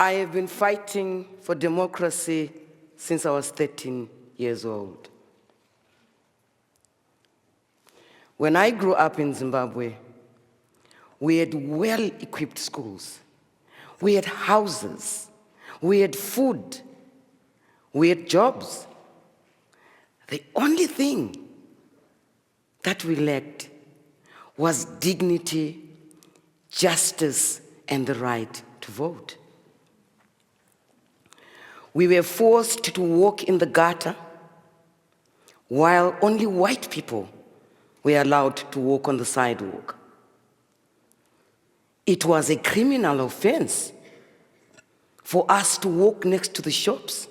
I have been fighting for democracy since I was 13 years old. When I grew up in Zimbabwe, we had well-equipped schools. We had houses. We had food. We had jobs. The only thing that we lacked was dignity, justice, and the right to vote. We were forced to walk in the gutter while only white people were allowed to walk on the sidewalk. It was a criminal offense for us to walk next to the shops.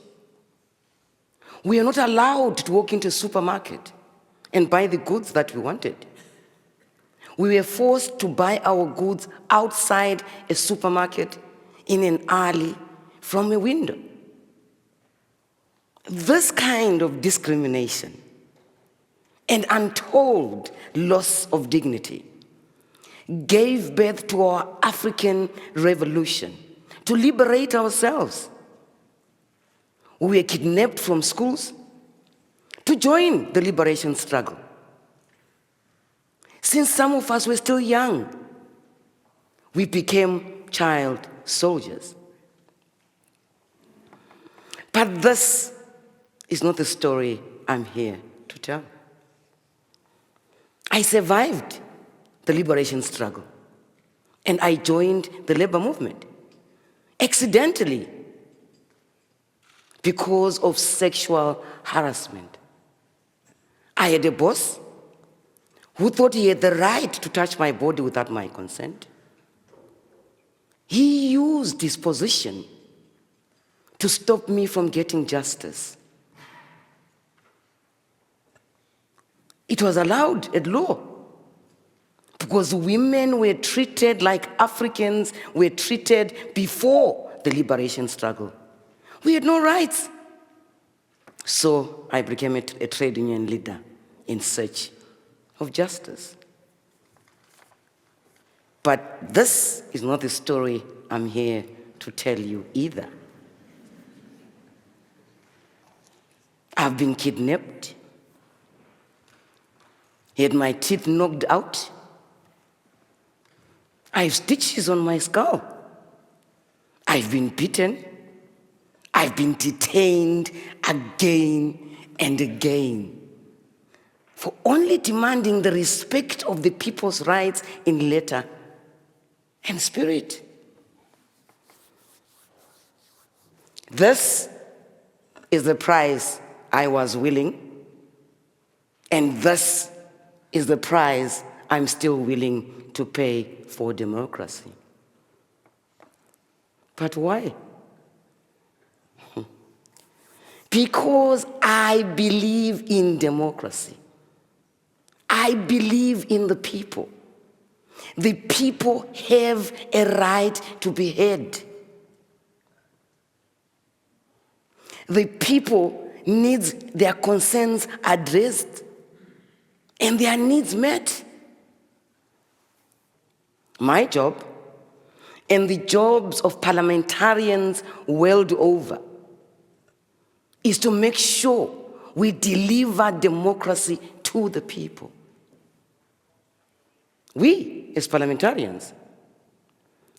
We are not allowed to walk into a supermarket and buy the goods that we wanted. We were forced to buy our goods outside a supermarket, in an alley, from a window. This kind of discrimination and untold loss of dignity gave birth to our African revolution to liberate ourselves. We were kidnapped from schools to join the liberation struggle. Since some of us were still young, we became child soldiers. But this is not the story I'm here to tell. I survived the liberation struggle, and I joined the labor movement, accidentally, because of sexual harassment. I had a boss who thought he had the right to touch my body without my consent. He used his position to stop me from getting justice. It was allowed at law because women were treated like Africans were treated before the liberation struggle. We had no rights. So I became a trade union leader in search of justice. But this is not the story I'm here to tell you either. I've been kidnapped, had my teeth knocked out. I have stitches on my skull. I've been beaten. I've been detained again and again for only demanding the respect of the people's rights in letter and spirit. This is the price I was willing, and this is the price I'm still willing to pay for democracy. But why? Because I believe in democracy. I believe in the people. The people have a right to be heard. The people need their concerns addressed and their needs met. My job, and the jobs of parliamentarians world over, is to make sure we deliver democracy to the people. We, as parliamentarians,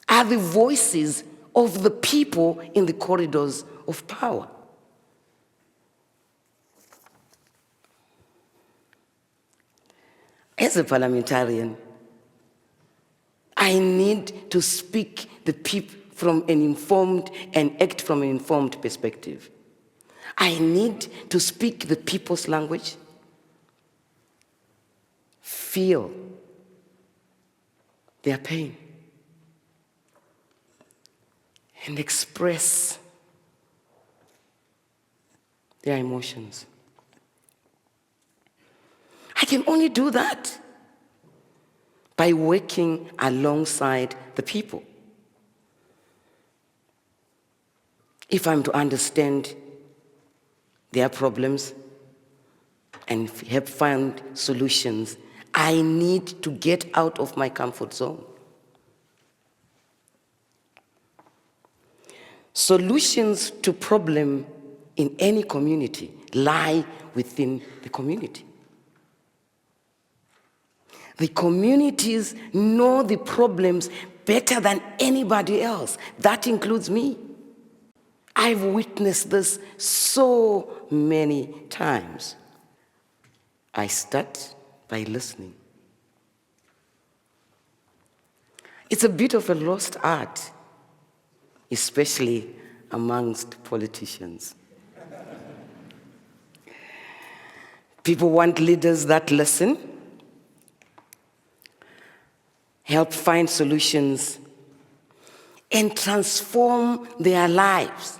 are the voices of the people in the corridors of power. As a parliamentarian, I need to speak the people from an informed and act from an informed perspective. I need to speak the people's language, feel their pain, and express their emotions. I can only do that by working alongside the people. If I'm to understand their problems and help find solutions, I need to get out of my comfort zone. Solutions to problem in any community lie within the community. The communities know the problems better than anybody else. That includes me. I've witnessed this so many times. I start by listening. It's a bit of a lost art, especially amongst politicians. People want leaders that listen, help find solutions, and transform their lives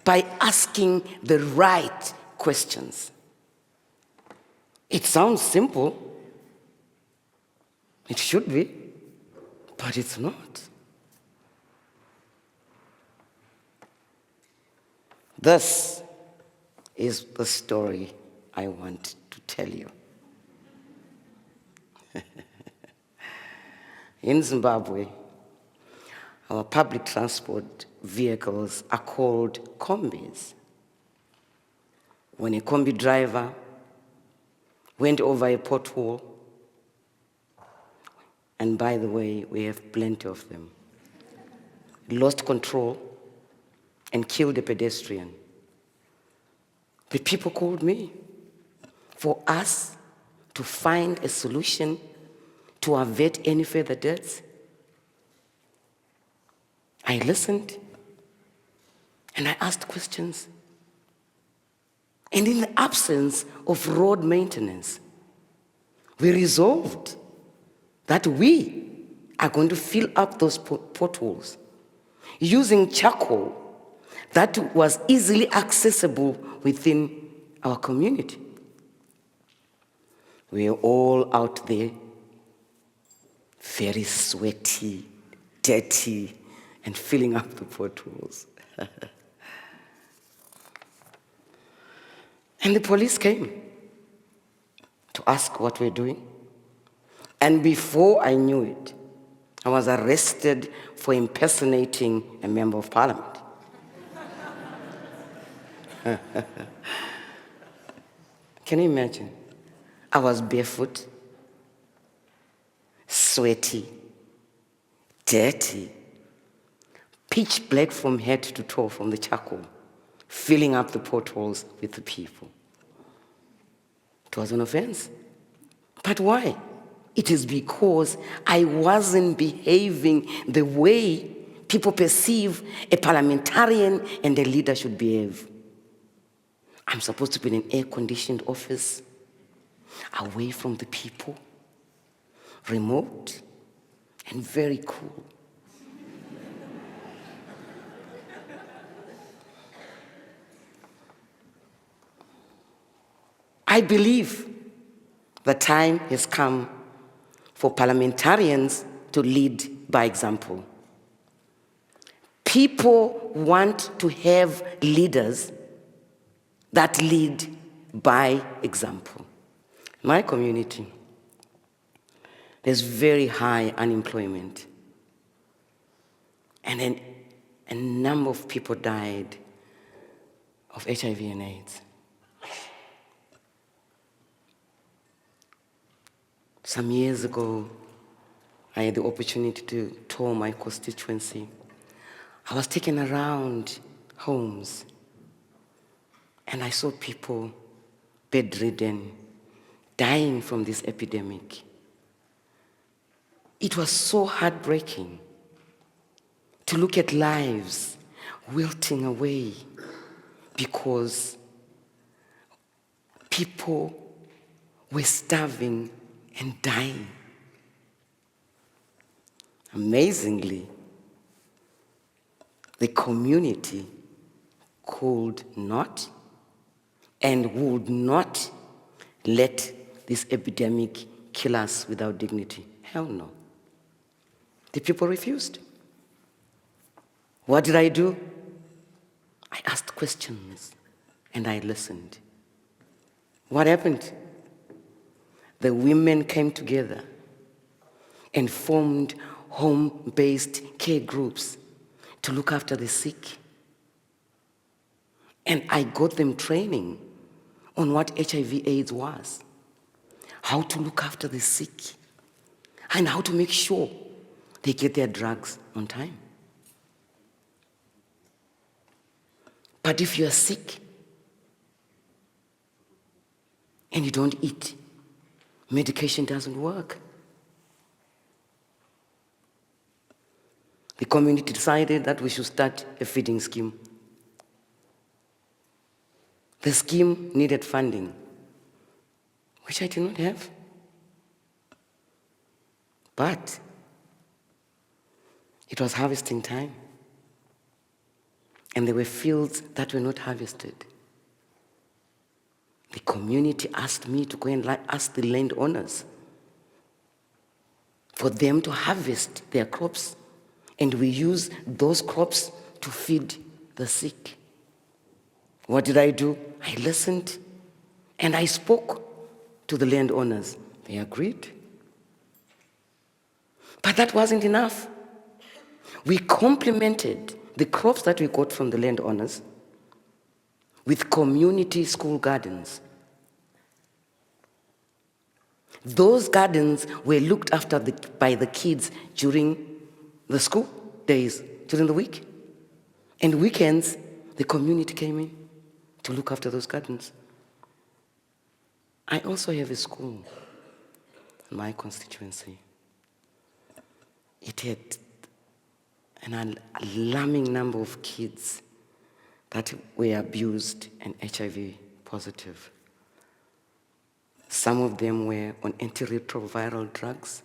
by asking the right questions. It sounds simple. It should be, but it's not. This is the story I want to tell you. In Zimbabwe, our public transport vehicles are called combis. When a combi driver went over a pothole, and by the way, we have plenty of them, lost control and killed a pedestrian, the people called me for us to find a solution to avert any further deaths. I listened and I asked questions. And in the absence of road maintenance, we resolved that we are going to fill up those potholes using charcoal that was easily accessible within our community. We are all out there, very sweaty, dirty, and filling up the potholes. And the police came to ask what we're doing. And before I knew it, I was arrested for impersonating a member of parliament. Can you imagine? I was barefoot, sweaty, dirty, pitch black from head to toe from the charcoal, filling up the potholes with the people. It was an offense. But why? It is because I wasn't behaving the way people perceive a parliamentarian and a leader should behave. I'm supposed to be in an air-conditioned office, away from the people, remote, and very cool. I believe the time has come for parliamentarians to lead by example. People want to have leaders that lead by example. In my community, there's very high unemployment. And then a number of people died of HIV and AIDS. Some years ago, I had the opportunity to tour my constituency. I was taken around homes, and I saw people bedridden, dying from this epidemic. It was so heartbreaking to look at lives wilting away because people were starving and dying. Amazingly, the community could not and would not let this epidemic kill us without dignity. Hell no. The people refused. What did I do? I asked questions and I listened. What happened? The women came together and formed home-based care groups to look after the sick And I got them training on what HIV/AIDS was, how to look after the sick, and how to make sure they get their drugs on time. But if you're sick and you don't eat, medication doesn't work. The community decided that we should start a feeding scheme. The scheme needed funding, which I did not have. But it was harvesting time. And there were fields that were not harvested. The community asked me to go and ask the landowners for them to harvest their crops. And we use those crops to feed the sick. What did I do? I listened and I spoke to the landowners. They agreed. But that wasn't enough. We complemented the crops that we got from the landowners with community school gardens. Those gardens were looked after by the kids during the school days, during the week. And weekends, the community came in to look after those gardens. I also have a school in my constituency. It had an alarming number of kids that were abused and HIV positive. Some of them were on antiretroviral drugs,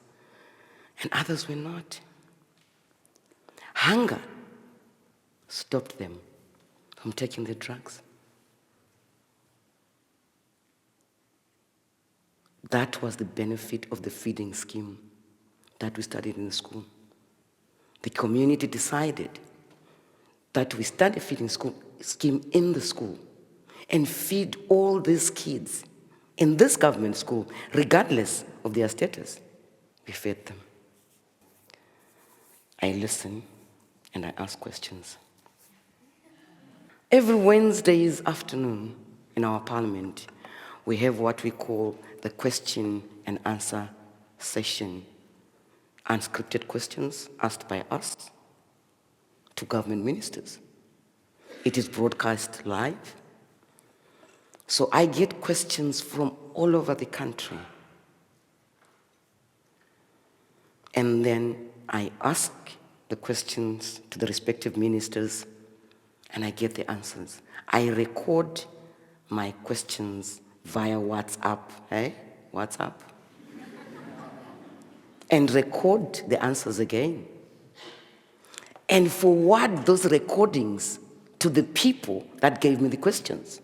and others were not. Hunger stopped them from taking the drugs. That was the benefit of the feeding scheme that we studied in the school. The community decided that we start a feeding scheme in the school and feed all these kids in this government school, regardless of their status. We fed them. I listen and I ask questions. Every Wednesday's afternoon in our parliament, we have what we call the question and answer session. Unscripted questions asked by us to government ministers. It is broadcast live. So I get questions from all over the country. And then I ask the questions to the respective ministers and I get the answers. I record my questions via WhatsApp, WhatsApp. And record the answers again. And forward those recordings to the people that gave me the questions,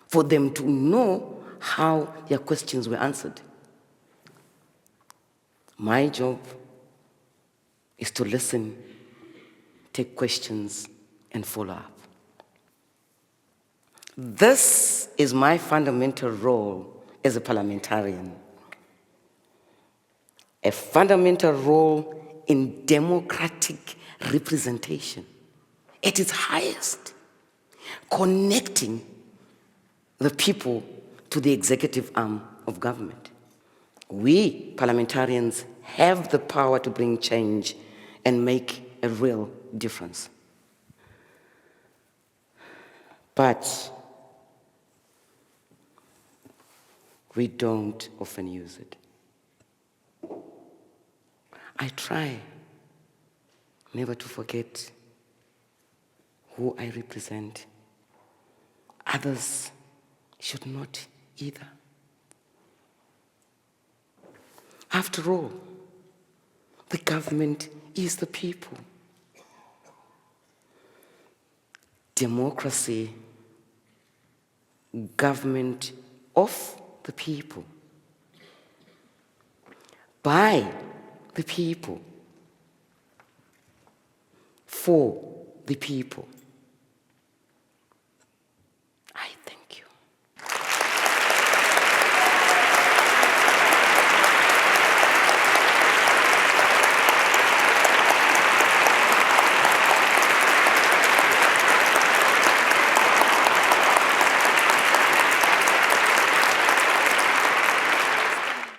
for them to know how their questions were answered. My job is to listen, take questions, and follow up. This is my fundamental role as a parliamentarian. A fundamental role in democratic representation at its highest, connecting the people to the executive arm of government. We, parliamentarians, have the power to bring change and make a real difference. But we don't often use it. I try never to forget who I represent. Others should not either. After all, the government is the people. Democracy, government of the people, by the people, for the people.